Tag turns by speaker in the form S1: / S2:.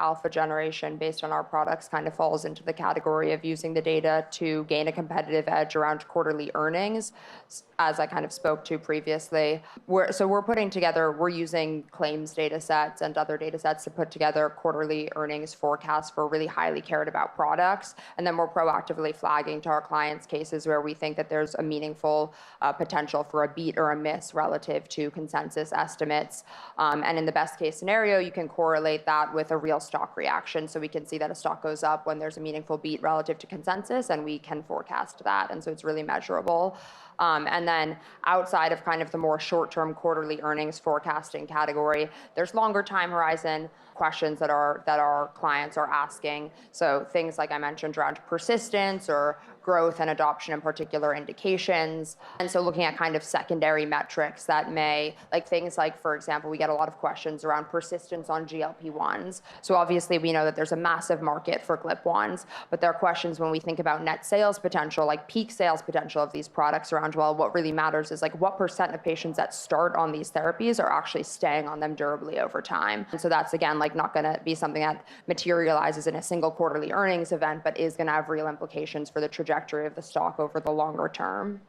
S1: alpha generation based on our products kind of falls into the category of using the data to gain a competitive edge around quarterly earnings, as I kind of spoke to previously. We're putting together, we're using claims data sets and other data sets to put together quarterly earnings forecasts for really highly cared about products. And then we're proactively flagging to our clients cases where we think that there's a meaningful potential for a beat or a miss relative to consensus estimates. And in the best case scenario, you can correlate that with a real stock reaction. So we can see that a stock goes up when there's a meaningful beat relative to consensus, and we can forecast that. And so it's really measurable. And then outside of kind of the more short-term quarterly earnings forecasting category, there's longer time horizon questions that our clients are asking. So things like I mentioned around persistence or growth and adoption in particular indications. And so looking at kind of secondary metrics that may, like things like, for example, we get a lot of questions around persistence on GLP-1s. So obviously we know that there's a massive market for GLP-1s, but there are questions when we think about net sales potential, like peak sales potential of these products around, well, what really matters is like what % of patients that start on these therapies are actually staying on them durably over time. And so that's, again, like not going to be something that materializes in a single quarterly earnings event, but is going to have real implications for the trajectory of the stock over the longer term.